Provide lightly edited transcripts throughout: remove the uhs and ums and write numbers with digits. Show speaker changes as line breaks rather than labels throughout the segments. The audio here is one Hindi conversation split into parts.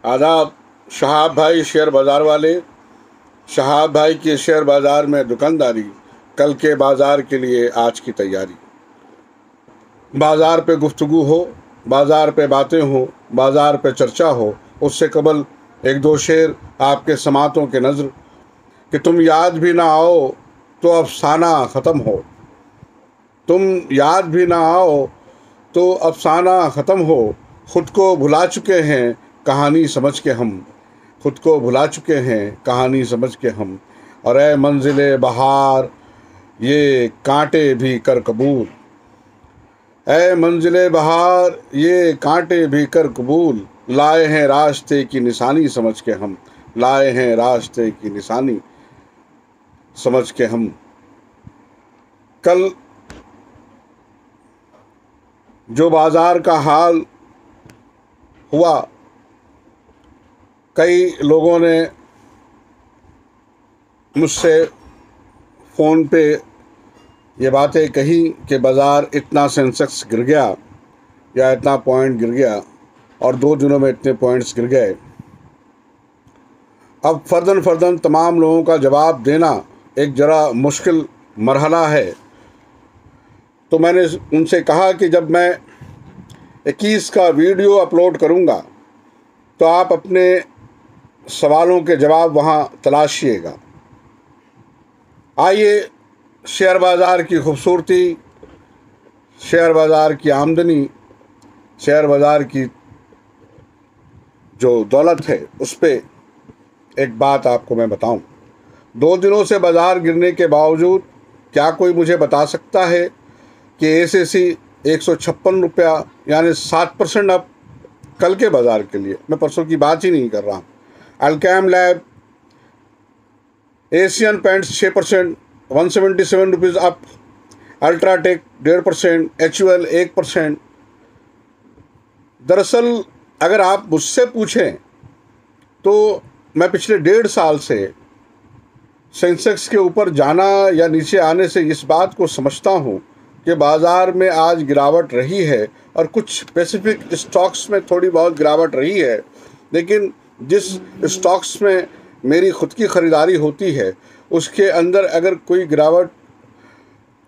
आदाब। शहाब भाई शेयर बाज़ार वाले। शहाब भाई की शेयर बाज़ार में दुकानदारी, कल के बाज़ार के लिए आज की तैयारी। बाज़ार पे गुफ्तगू हो, बाज़ार पे बातें हो, बाज़ार पे चर्चा हो, उससे कबल एक दो शेर आपके समातों के नज़र कि तुम याद भी ना आओ तो अफसाना ख़त्म हो, तुम याद भी ना आओ तो अफसाना ख़त्म हो। ख़ुद को भुला चुके हैं कहानी समझ के हम, खुद को भुला चुके हैं कहानी समझ के हम। और ए मंजिले बहार ये कांटे भी कर कबूल, ए मंजिले बहार ये कांटे भी कर कबूल। लाए हैं रास्ते की निशानी समझ के हम, लाए हैं रास्ते की निशानी समझ के हम। कल जो बाज़ार का हाल हुआ, कई लोगों ने मुझसे फ़ोन पे ये बातें कही कि बाज़ार इतना सेंसेक्स गिर गया या इतना पॉइंट गिर गया और 2 दिनों में इतने पॉइंट्स गिर गए। अब फ़र्दन तमाम लोगों का जवाब देना एक ज़रा मुश्किल मरहला है। तो मैंने उनसे कहा कि जब मैं 21 का वीडियो अपलोड करूंगा तो आप अपने सवालों के जवाब वहां तलाशिएगा। आइए शेयर बाज़ार की खूबसूरती, शेयर बाज़ार की आमदनी, शेयर बाज़ार की जो दौलत है उस पर एक बात आपको मैं बताऊं। 2 दिनों से बाज़ार गिरने के बावजूद क्या कोई मुझे बता सकता है कि एसएसी 156 रुपया यानी 7% अप कल के बाज़ार के लिए, मैं परसों की बात ही नहीं कर रहा हूँ। Alkem lab, Asian paints 6%, 177 rupees up. UltraTech 1.5%, HUL 1%। दरअसल अगर आप मुझसे पूछें तो मैं पिछले 1.5 साल से सेंसेक्स के ऊपर जाना या नीचे आने से इस बात को समझता हूँ कि बाज़ार में आज गिरावट रही है और कुछ स्पेसिफिक स्टॉक्स में थोड़ी बहुत गिरावट रही है, लेकिन जिस स्टॉक्स में मेरी खुद की ख़रीदारी होती है उसके अंदर अगर कोई गिरावट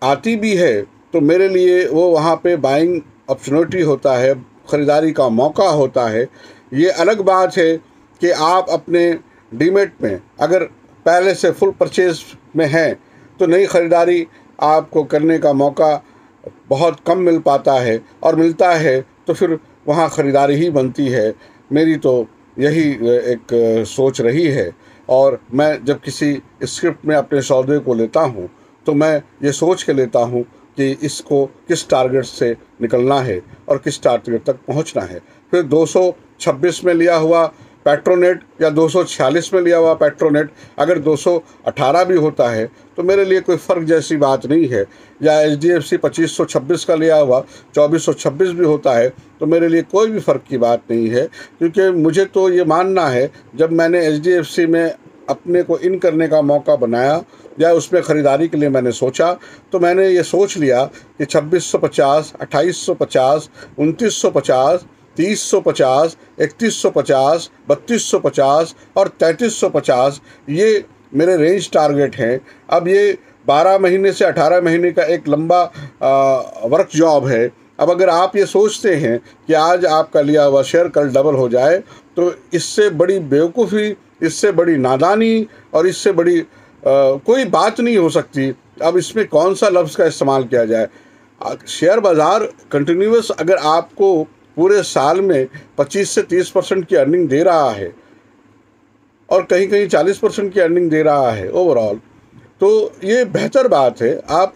आती भी है तो मेरे लिए वो वहाँ पे बाइंग अपॉर्चुनिटी होता है, ख़रीदारी का मौका होता है। ये अलग बात है कि आप अपने डीमेट में अगर पहले से फुल परचेज में हैं तो नई ख़रीदारी आपको करने का मौका बहुत कम मिल पाता है, और मिलता है तो फिर वहाँ ख़रीदारी ही बनती है। मेरी तो यही एक सोच रही है। और मैं जब किसी स्क्रिप्ट में अपने सौदे को लेता हूँ तो मैं ये सोच के लेता हूँ कि इसको किस टारगेट से निकलना है और किस टारगेट तक पहुँचना है। फिर 226 में लिया हुआ पेट्रोनेट या 246 में लिया हुआ पेट्रोनेट अगर 218 भी होता है तो मेरे लिए कोई फ़र्क जैसी बात नहीं है, या HDFC 2526 का लिया हुआ 2426 भी होता है तो मेरे लिए कोई भी फ़र्क की बात नहीं है। क्योंकि मुझे तो ये मानना है, जब मैंने HDFC में अपने को इन करने का मौका बनाया या उसमें ख़रीदारी के लिए मैंने सोचा तो मैंने ये सोच लिया कि 2650, 2850, 2950, 3050, 3150, 3250 और 3350 ये मेरे रेंज टारगेट हैं। अब ये 12 महीने से 18 महीने का एक लंबा वर्क जॉब है। अब अगर आप ये सोचते हैं कि आज आपका लिया हुआ शेयर कल डबल हो जाए तो इससे बड़ी बेवकूफ़ी, इससे बड़ी नादानी और इससे बड़ी कोई बात नहीं हो सकती। अब इसमें कौन सा लफ्ज़ का इस्तेमाल किया जाए। शेयर बाज़ार कंटिन्यूस अगर आपको पूरे साल में 25 से 30% की अर्निंग दे रहा है और कहीं कहीं 40% की अर्निंग दे रहा है ओवरऑल, तो ये बेहतर बात है। आप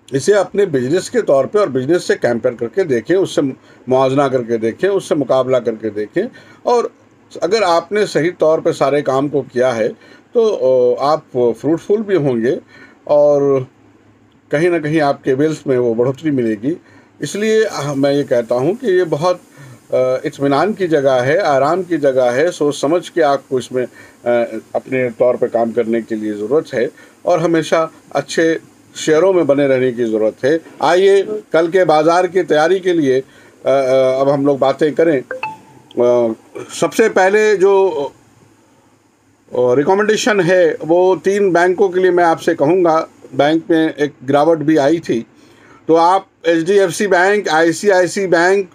इसे अपने बिजनेस के तौर पे और बिजनेस से कंपेयर करके देखें, उससे मुआवजा करके देखें, उससे मुकाबला करके देखें। और अगर आपने सही तौर पे सारे काम को किया है तो आप फ्रूटफुल भी होंगे और कहीं ना कहीं आपके वेल्थ में वो बढ़ोतरी मिलेगी। इसलिए मैं ये कहता हूँ कि ये बहुत इत्मीनान की जगह है, आराम की जगह है। सोच समझ के आपको इसमें अपने तौर पे काम करने के लिए ज़रूरत है और हमेशा अच्छे शेयरों में बने रहने की ज़रूरत है। आइए कल के बाज़ार की तैयारी के लिए अब हम लोग बातें करें। सबसे पहले जो रिकमेंडेशन है वो 3 बैंकों के लिए मैं आपसे कहूँगा। बैंक में एक गिरावट भी आई थी, तो आप HDFC बैंक, ICICI बैंक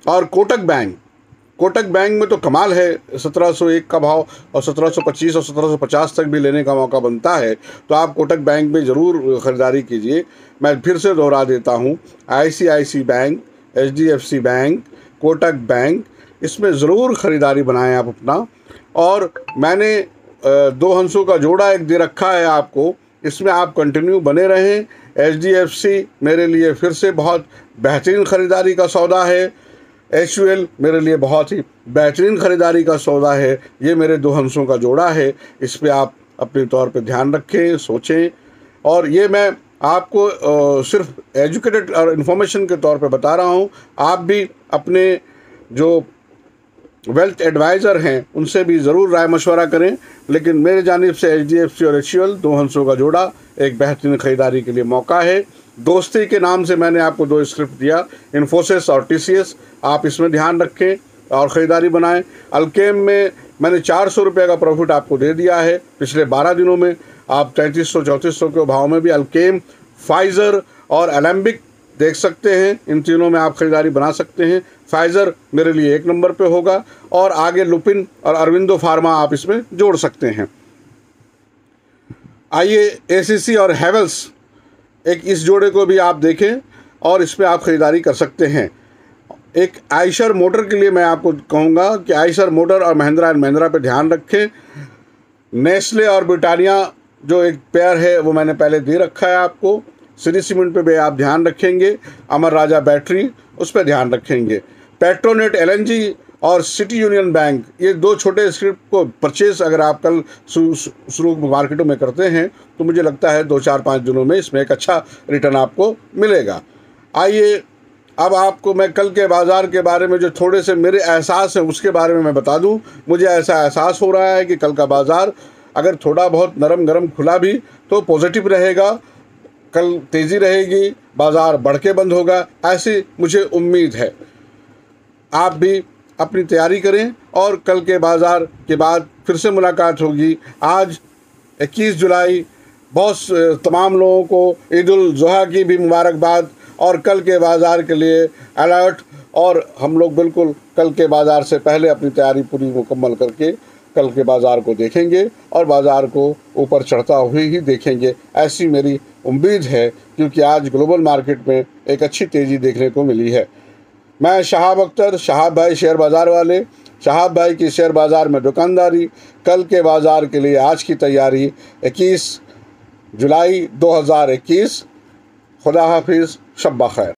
और कोटक बैंक में तो कमाल है, 1701 का भाव और 1725 और 1750 तक भी लेने का मौका बनता है। तो आप कोटक बैंक में ज़रूर ख़रीदारी कीजिए। मैं फिर से दोहरा देता हूँ, ICICI bank, HDFC bank, Kotak bank, इसमें ज़रूर ख़रीदारी बनाएं आप अपना। और मैंने 2 हंसों का जोड़ा एक दे रखा है आपको, इसमें आप कंटिन्यू बने रहें। HDFC मेरे लिए फिर से बहुत बेहतरीन ख़रीदारी का सौदा है। HUL मेरे लिए बहुत ही बेहतरीन ख़रीदारी का सौदा है। ये मेरे 2 हंसों का जोड़ा है, इस पे आप अपने तौर पे ध्यान रखें, सोचें। और ये मैं आपको सिर्फ एजुकेटेड और इन्फॉर्मेशन के तौर पे बता रहा हूँ। आप भी अपने जो वेल्थ एडवाइज़र हैं उनसे भी ज़रूर राय मशवरा करें। लेकिन मेरे जानिब से HDFC और HUL 2 हंसों का जोड़ा एक बेहतरीन ख़रीदारी के लिए मौका है। दोस्ती के नाम से मैंने आपको 2 स्क्रिप्ट दिया, इन्फोसिस और TCS, आप इसमें ध्यान रखें और ख़रीदारी बनाएं। अल्केम में मैंने 400 रुपये का प्रॉफिट आपको दे दिया है पिछले 12 दिनों में। आप 3300-3400 के भाव में भी अल्केम, फाइज़र और एलेम्बिक देख सकते हैं। इन तीनों में आप ख़रीदारी बना सकते हैं। फाइज़र मेरे लिए 1 नंबर पे होगा और आगे लुपिन और अरविंदो फार्मा आप इसमें जोड़ सकते हैं। आइए ACC और हैवेल्स, एक इस जोड़े को भी आप देखें और इसमें आप ख़रीदारी कर सकते हैं। एक आइशर मोटर के लिए मैं आपको कहूँगा कि आइशर मोटर और महिंद्रा एंड महिंद्रा पे ध्यान रखें। नेस्ले और ब्रिटानिया जो एक पेयर है वो मैंने पहले दे रखा है आपको। श्री सीमेंट पे भी आप ध्यान रखेंगे। अमर राजा बैटरी, उस पर ध्यान रखेंगे। पेट्रोनेट LNG और सिटी यूनियन बैंक, ये 2 छोटे स्क्रिप्ट को परचेज अगर आप कल शुरू मार्केटों में करते हैं तो मुझे लगता है 2-4-5 दिनों में इसमें एक अच्छा रिटर्न आपको मिलेगा। आइए अब आपको मैं कल के बाज़ार के बारे में जो थोड़े से मेरे एहसास हैं उसके बारे में मैं बता दूं। मुझे ऐसा एहसास हो रहा है कि कल का बाज़ार अगर थोड़ा बहुत नरम गरम खुला भी तो पॉजिटिव रहेगा, कल तेज़ी रहेगी, बाज़ार बढ़ के बंद होगा, ऐसी मुझे उम्मीद है। आप भी अपनी तैयारी करें और कल के बाज़ार के बाद फिर से मुलाकात होगी। आज 21 जुलाई, बहुत तमाम लोगों को ईद उल ज़ुहा की भी मुबारकबाद और कल के बाज़ार के लिए अलर्ट। और हम लोग बिल्कुल कल के बाज़ार से पहले अपनी तैयारी पूरी मुकम्मल करके कल के बाज़ार को देखेंगे और बाज़ार को ऊपर चढ़ता हुए ही देखेंगे, ऐसी मेरी उम्मीद है, क्योंकि आज ग्लोबल मार्केट में एक अच्छी तेज़ी देखने को मिली है। मैं शहाब अख्तर, शहाब भाई शेयर बाज़ार वाले, शहाब भाई की शेयर बाज़ार में दुकानदारी, कल के बाज़ार के लिए आज की तैयारी 21 जुलाई 2021। खुदा हाफिज़, शब बख़ैर।